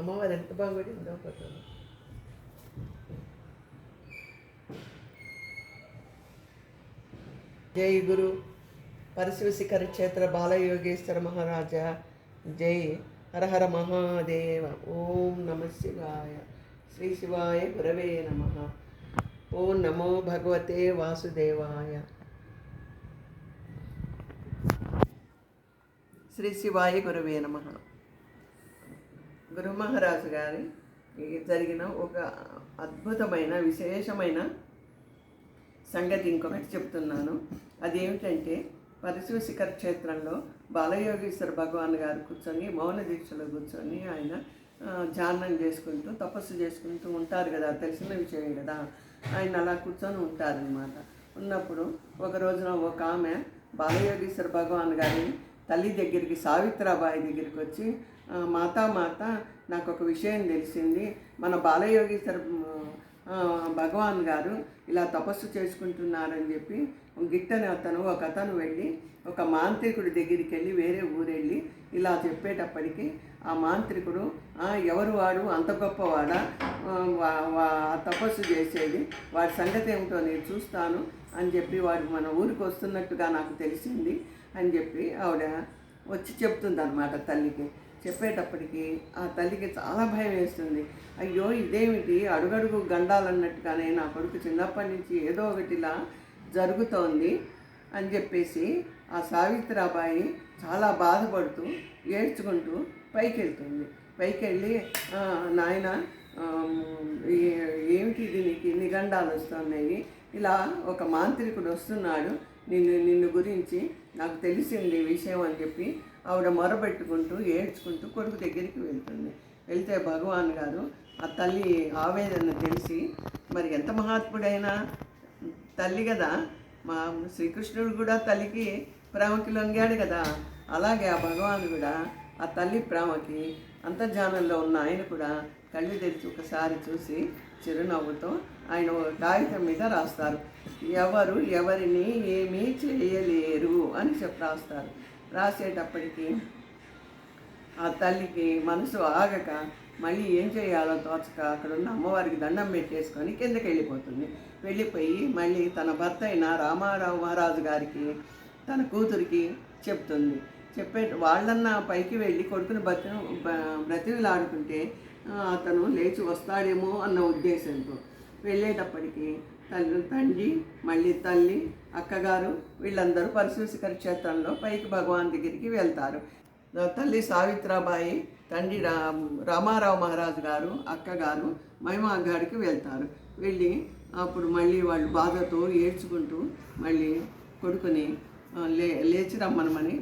అమ్మవారు ఎంత బాగుపడిందో ఫోటోలో. జై గురు పరశివశిఖర క్షేత్ర బాలయోగేశ్వర మహారాజా జై. హర హర మహాదేవ. ఓం నమ శివాయ. శ్రీ శివాయ గురవే నమ. ఓం నమో భగవతే వాసుదేవాయ. శ్రీ శివాయ గురవే నమ. గురు మహారాజు గారి జరిగిన ఒక అద్భుతమైన విశేషమైన సంగతి ఇంకొకటి చెప్తున్నాను. అదేమిటంటే పరశివశిఖర క్షేత్రంలో బాలయోగేశ్వర భగవాన్ గారు కూర్చొని మౌన దీక్షలో కూర్చొని ఆయన ధ్యానం చేసుకుంటూ తపస్సు చేసుకుంటూ ఉంటారు కదా, తెలిసిన విషయం కదా. ఆయన అలా కూర్చొని ఉంటారనమాట. ఉన్నప్పుడు ఒక రోజున ఒక ఆమె బాలయోగేశ్వర భగవాన్ గారి తల్లి దగ్గరికి, సావిత్రాబాయి దగ్గరికి వచ్చి, మాత నాకు ఒక విషయం తెలిసింది. మన బాలయోగేశ్వర భగవాన్ గారు ఇలా తపస్సు చేసుకుంటున్నారని చెప్పి గిట్టని ఒక అతను వెళ్ళి ఒక మాంత్రికుడి దగ్గరికి వెళ్ళి వేరే ఊరెళ్ళి ఇలా చెప్పేటప్పటికి ఆ మాంత్రికుడు, ఎవరు వాడు, అంత గొప్పవాడా తపస్సు చేసేది, వాడి సంగతి ఏమిటో నేను చూస్తాను అని చెప్పి వాడు మన ఊరికి వస్తున్నట్టుగా నాకు తెలిసింది అని చెప్పి ఆవిడ వచ్చి చెప్తుందన్నమాట తల్లికి. చెప్పేటప్పటికి ఆ తల్లికి చాలా భయం వేస్తుంది. అయ్యో ఇదేమిటి, అడుగడుగు గండాలన్నట్టుగానే నా కొడుకు చిన్నప్పటి నుంచి ఏదో ఒకటిలా జరుగుతోంది అని చెప్పేసి ఆ సావిత్రాబాయి చాలా బాధపడుతూ ఏడ్చుకుంటూ పైకి వెళ్తుంది. పైకి వెళ్ళి, నాయన ఏమిటి ఇది, నీకు ఇన్ని గండాలు వస్తున్నాయి, ఇలా ఒక మాంత్రికుడు వస్తున్నాడు, నిన్ను గురించి నాకు తెలిసింది విషయం అని చెప్పి ఆవిడ మొరబెట్టుకుంటూ ఏడ్చుకుంటూ కొడుకు దగ్గరికి వెళ్తుంది. వెళ్తే భగవాన్ గారు ఆ తల్లి ఆవేదన తెలిసి, మరి ఎంత మహాత్ముడైనా తల్లి కదా, మా శ్రీకృష్ణుడు కూడా తల్లికి ప్రేమకి లొంగాడు కదా, అలాగే ఆ భగవాన్ కూడా ఆ తల్లి ప్రేమకి అంతర్జానంలో ఉన్న ఆయన కూడా కళ్ళు తెరిచి ఒకసారి చూసి చిరునవ్వుతో ఆయన కాగితం మీద రాస్తారు, ఎవరు ఎవరిని ఏమీ చేయలేరు అని రాస్తారు. రాసేటప్పటికి ఆ తల్లికి మనసు ఆగక మళ్ళీ ఏం చేయాలో తోచక అక్కడున్న అమ్మవారికి దండం పెట్టేసుకొని కిందకి వెళ్ళిపోతుంది. వెళ్ళిపోయి మళ్ళీ తన భర్త అయిన రామారావు మహారాజు గారికి, తన కూతురికి చెప్తుంది. వాళ్ళన్నా పైకి వెళ్ళి కొడుకుని బ్రతిలాడుకుంటే అతను లేచి వస్తాడేమో అన్న ఉద్దేశంతో వెళ్ళేటప్పటికి తండ్రి, మళ్ళీ తల్లి, అక్కగారు వీళ్ళందరూ పరశుశిఖర క్షేత్రంలో పైకి భగవాన్ దగ్గరికి వెళ్తారు. తల్లి సావిత్రాబాయి, తండ్రి రామారావు మహారాజు గారు, అక్కగారు మహిమాగాడికి వెళ్తారు. వెళ్ళి అప్పుడు మళ్ళీ వాళ్ళు బాధతో ఏడ్చుకుంటూ మళ్ళీ కొడుకుని లేచి రమ్మనమని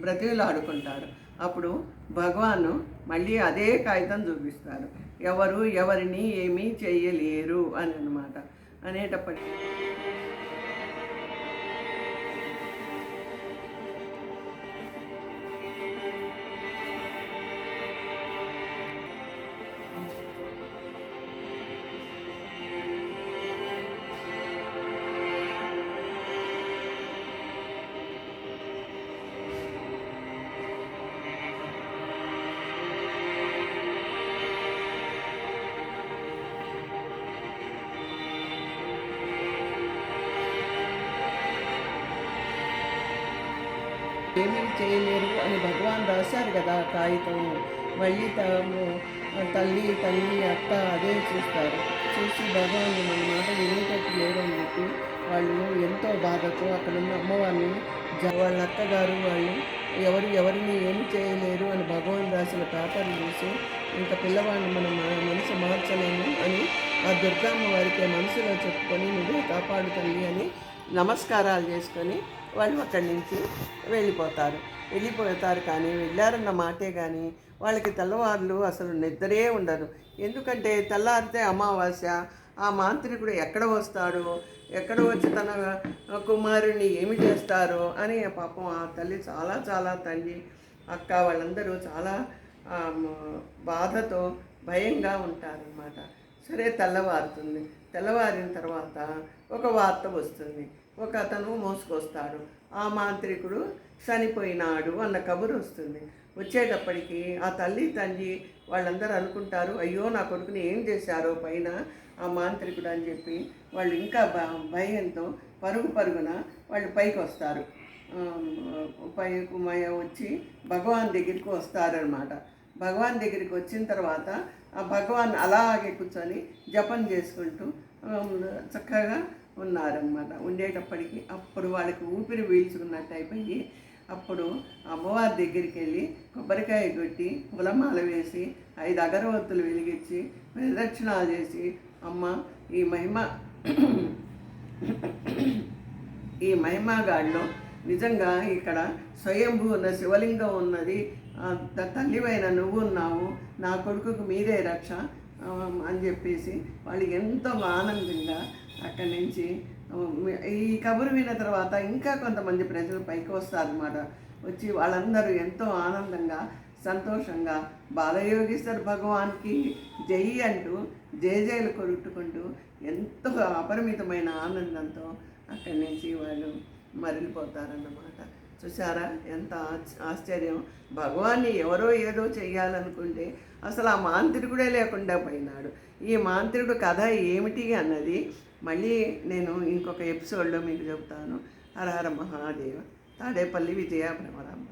బ్రతిలాడుకుంటారు. అప్పుడు భగవాను మళ్ళీ అదే కాగితం చూపిస్తారు, ఎవరు ఎవరిని ఏమీ చేయలేరు అని అన్నమాట. అనేటప్పటికీ ఏమీ చేయలేరు అని భగవాన్ రాశారు కదా కాగితం. మళ్ళీ తల్లి అక్క అదే చూస్తారు. చూసి భగవాన్ మన మాట వినేటట్టు లేదని చెప్పి వాళ్ళు ఎంతో బాధతో అక్కడున్న అమ్మవారిని, వాళ్ళ అక్కగారు వాళ్ళు ఎవరిని ఏమి చేయలేరు అని భగవాన్ రాసిన పేపర్లు చూసి, ఇంకా పిల్లవాడిని మనం మనసు మార్చలేము అని ఆ దుర్గమ్మ వారికి మనసులో చెప్పుకొని నువ్వే కాపాడు తల్లి అని నమస్కారాలు చేసుకొని వాళ్ళు అక్కడి నుంచి వెళ్ళిపోతారు. కానీ వెళ్ళారన్న మాటే కానీ వాళ్ళకి తెల్లవారులు అసలు నిద్రే ఉండదు. ఎందుకంటే తెల్లారితే అమావాస్య, ఆ మాంత్రికుడు ఎక్కడ వస్తాడో, ఎక్కడ వచ్చి తన కుమారుణ్ణి ఏమి చేస్తారో అని పాపం ఆ తల్లి చాలా తండ్రి, అక్క వాళ్ళందరూ చాలా బాధతో భయంగా ఉంటారన్నమాట. సరే తెల్లవారుతుంది. తెల్లవారిన తర్వాత ఒక వార్త వస్తుంది. ఒక అతను మోసుకొస్తాడు, ఆ మాంత్రికుడు చనిపోయినాడు అన్న కబురు వస్తుంది. వచ్చేటప్పటికి ఆ తల్లి తండ్రి వాళ్ళందరూ అనుకుంటారు, అయ్యో నా కొడుకుని ఏం చేశారో పైన ఆ మాంత్రికుడు అని చెప్పి వాళ్ళు ఇంకా భయంతో పరుగున వాళ్ళు పైకి వస్తారు. పైకి వచ్చి భగవాన్ దగ్గరికి వస్తారనమాట. భగవాన్ దగ్గరికి వచ్చిన తర్వాత ఆ భగవాన్ అలాగే కూర్చొని జపం చేసుకుంటూ చక్కగా ఉన్నారనమాట. ఉండేటప్పటికి అప్పుడు వాళ్ళకి ఊపిరి పీల్చుకున్నట్టు అయిపోయి అప్పుడు అమ్మవారి దగ్గరికి వెళ్ళి కొబ్బరికాయ కొట్టి పూలమాల వేసి 5 అగరవత్తులు వెలిగించి ప్రదక్షిణాలు చేసి, అమ్మ ఈ మహిమాగాడిలో నిజంగా ఇక్కడ స్వయంభూ ఉన్న శివలింగం ఉన్నది, తల్లివైన నువ్వు ఉన్నావు, నా కొడుకుకు మీరే రక్ష అని చెప్పేసి వాళ్ళు ఎంతో ఆనందంగా అక్కడి నుంచి ఈ కబురు విన్న తర్వాత ఇంకా కొంతమంది ప్రజలు పైకి వస్తారన్నమాట. వచ్చి వాళ్ళందరూ ఎంతో ఆనందంగా సంతోషంగా బాలయోగేశ్వర భగవాన్కి జై అంటూ జయజయలు కొట్టుకుంటూ ఎంతో అపరిమితమైన ఆనందంతో అక్కడి నుంచి వాళ్ళు మరలిపోతారన్నమాట. చూసారా ఎంత ఆశ్చర్యం! భగవాన్ని ఎవరో ఏదో చెయ్యాలనుకుంటే అసలు ఆ మాంత్రికుడే లేకుండా పోయినాడు. ఈ మాంత్రికుడు కథ ఏమిటి అన్నది మళ్ళీ నేను ఇంకొక ఎపిసోడ్లో మీకు చెప్తాను. హర హర మహాదేవ. తాడేపల్లి విజయ భ్రమరాంబ.